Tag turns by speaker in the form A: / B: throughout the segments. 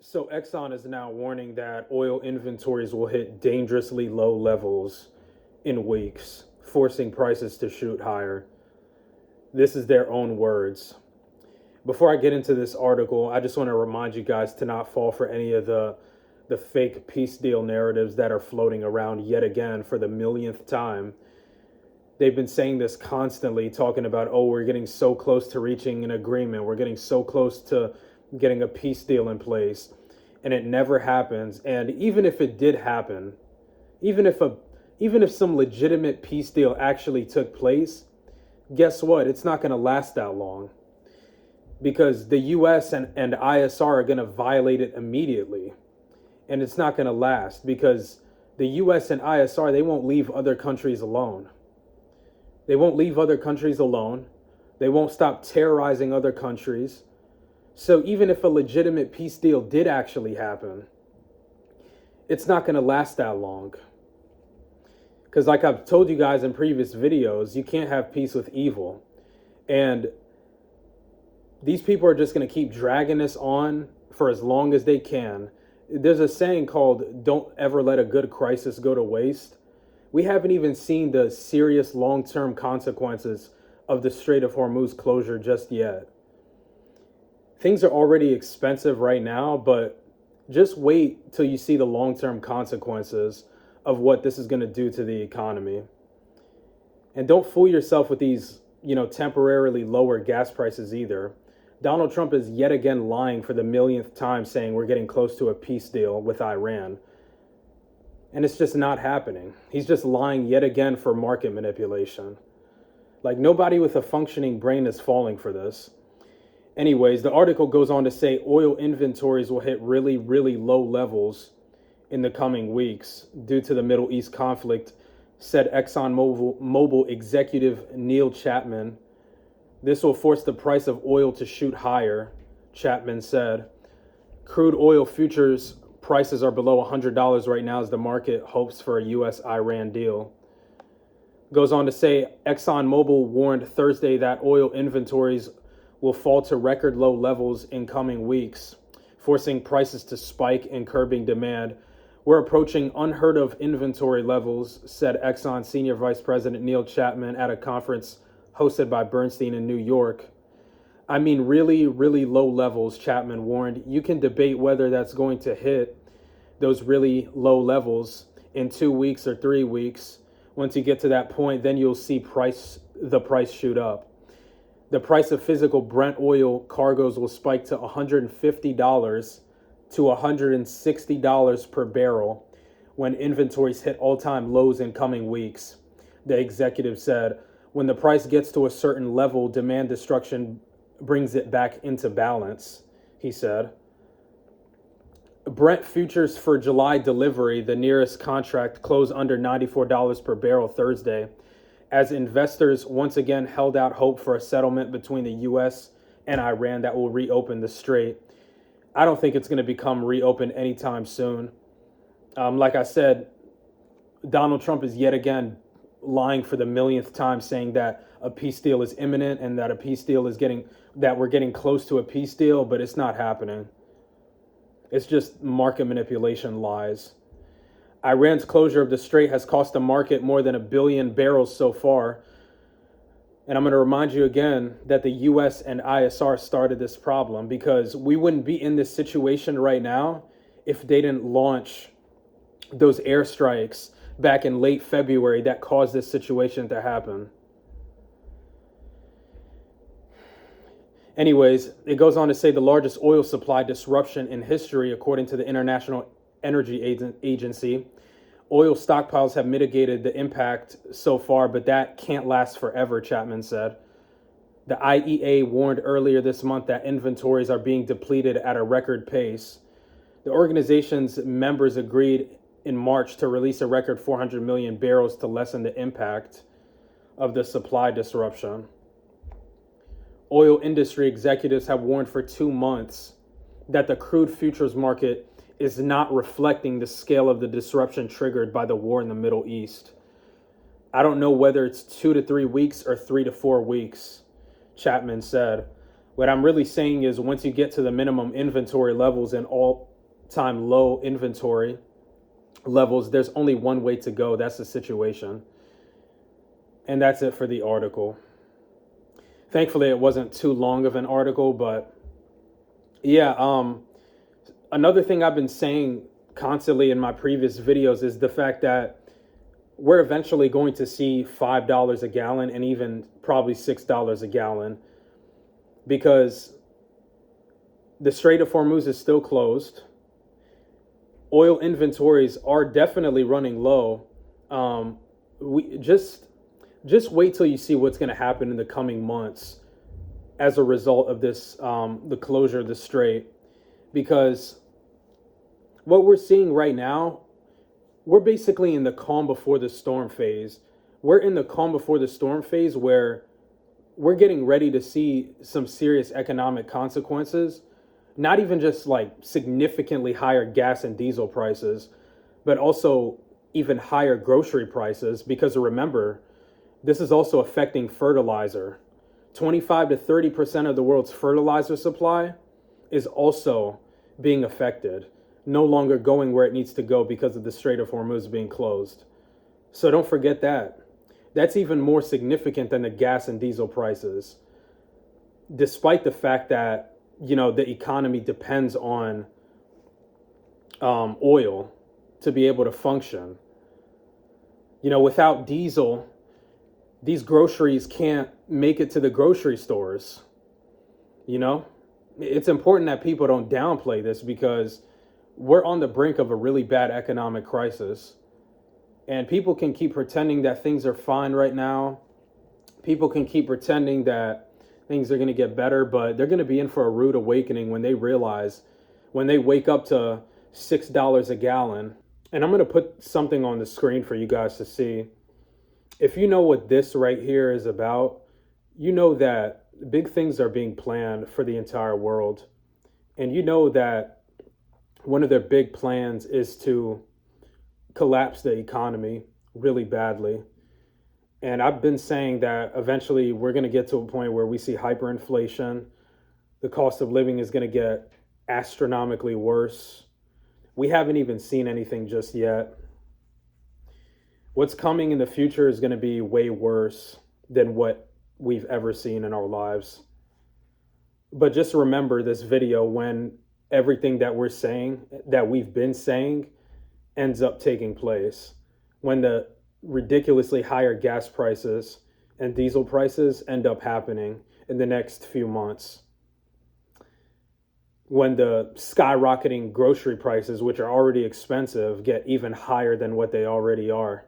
A: So Exxon is now warning that oil inventories will hit dangerously low levels in weeks, forcing prices to shoot higher. This is their own words. Before I get into this article, I just want to remind you guys to not fall for any of the fake peace deal narratives that are floating around yet again for the millionth time. They've been saying this constantly, talking about, oh, we're getting so close to reaching an agreement. We're getting so close to getting a peace deal in place. And it never happens. And even if it did happen, even if a even if some legitimate peace deal actually took place, guess what? It's not going to last that long because the US and ISR are going to violate it immediately. And it's not going to last because the US and ISR, they won't leave other countries alone. They won't leave other countries alone. They won't stop terrorizing other countries. So even if a legitimate peace deal did actually happen, it's not going to last that long. Because like I've told you guys in previous videos, you can't have peace with evil. And these people are just going to keep dragging this on for as long as they can. There's a saying called, don't ever let a good crisis go to waste. We haven't even seen the serious long-term consequences of the Strait of Hormuz closure just yet. Things are already expensive right now, but just wait till you see the long-term consequences of what this is going to do to the economy. And don't fool yourself with these, temporarily lower gas prices either. Donald Trump is yet again lying for the millionth time, saying we're getting close to a peace deal with Iran. And it's just not happening. He's just lying yet again for market manipulation. Like, nobody with a functioning brain is falling for this. Anyways, the article goes on to say oil inventories will hit really, really low levels in the coming weeks due to the Middle East conflict, said ExxonMobil executive Neil Chapman. This will force the price of oil to shoot higher, Chapman said. Crude oil futures prices are below $100 right now as the market hopes for a U.S.-Iran deal. Goes on to say ExxonMobil warned Thursday that oil inventories will fall to record low levels in coming weeks, forcing prices to spike and curbing demand. We're approaching unheard of inventory levels, said Exxon Senior Vice President Neil Chapman at a conference hosted by Bernstein in New York. I mean, really, really low levels, Chapman warned. You can debate whether that's going to hit those really low levels in 2 weeks or 3 weeks. Once you get to that point, then you'll see the price shoot up. The price of physical Brent oil cargoes will spike to $150 to $160 per barrel when inventories hit all-time lows in coming weeks, the executive said. When the price gets to a certain level, demand destruction brings it back into balance, he said. Brent futures for July delivery, the nearest contract, closed under $94 per barrel Thursday, as investors once again held out hope for a settlement between the U.S. and Iran that will reopen the strait. I don't think it's going to become reopened anytime soon. Like I said, Donald Trump is yet again lying for the millionth time, saying that a peace deal is imminent and that we're getting close to a peace deal, but it's not happening. It's just market manipulation lies. Iran's closure of the strait has cost the market more than 1 billion barrels so far. And I'm going to remind you again that the US and ISR started this problem, because we wouldn't be in this situation right now if they didn't launch those airstrikes back in late February that caused this situation to happen. Anyways, it goes on to say the largest oil supply disruption in history, according to the International Energy Agency. Oil stockpiles have mitigated the impact so far, but that can't last forever, Chapman said. The IEA warned earlier this month that inventories are being depleted at a record pace. The organization's members agreed in March to release a record 400 million barrels to lessen the impact of the supply disruption. Oil industry executives have warned for 2 months that the crude futures market is not reflecting the scale of the disruption triggered by the war in the Middle East. I don't know whether it's 2 to 3 weeks or 3 to 4 weeks, Chapman said. What I'm really saying is once you get to the minimum inventory levels in all time low inventory levels, there's only one way to go. That's the situation. And that's it for the article. Thankfully, it wasn't too long of an article, but yeah, another thing I've been saying constantly in my previous videos is the fact that we're eventually going to see $5 a gallon and even probably $6 a gallon, because the Strait of Hormuz is still closed. Oil inventories are definitely running low. We just wait till you see what's going to happen in the coming months as a result of this, the closure of the strait, because what we're seeing right now, we're basically in the calm before the storm phase. We're in the calm before the storm phase where we're getting ready to see some serious economic consequences, not even just like significantly higher gas and diesel prices, but also even higher grocery prices. Because remember, this is also affecting fertilizer. 25 to 30% of the world's fertilizer supply is also being affected, no longer going where it needs to go because of the Strait of Hormuz being closed. So don't forget that. That's even more significant than the gas and diesel prices, despite the fact that, the economy depends on oil to be able to function. Without diesel, these groceries can't make it to the grocery stores. It's important that people don't downplay this, because we're on the brink of a really bad economic crisis. And people can keep pretending that things are fine right now. People can keep pretending that things are going to get better, but they're going to be in for a rude awakening when they realize, when they wake up to $6 a gallon. And I'm going to put something on the screen for you guys to see. If you know what this right here is about, you know that big things are being planned for the entire world. And you know that one of their big plans is to collapse the economy really badly. And I've been saying that eventually we're going to get to a point where we see hyperinflation. The cost of living is going to get astronomically worse. We haven't even seen anything just yet. What's coming in the future is going to be way worse than what we've ever seen in our lives. But just remember this video when everything that we're saying, that we've been saying, ends up taking place. When the ridiculously higher gas prices and diesel prices end up happening in the next few months. When the skyrocketing grocery prices, which are already expensive, get even higher than what they already are.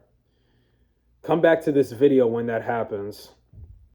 A: Come back to this video when that happens.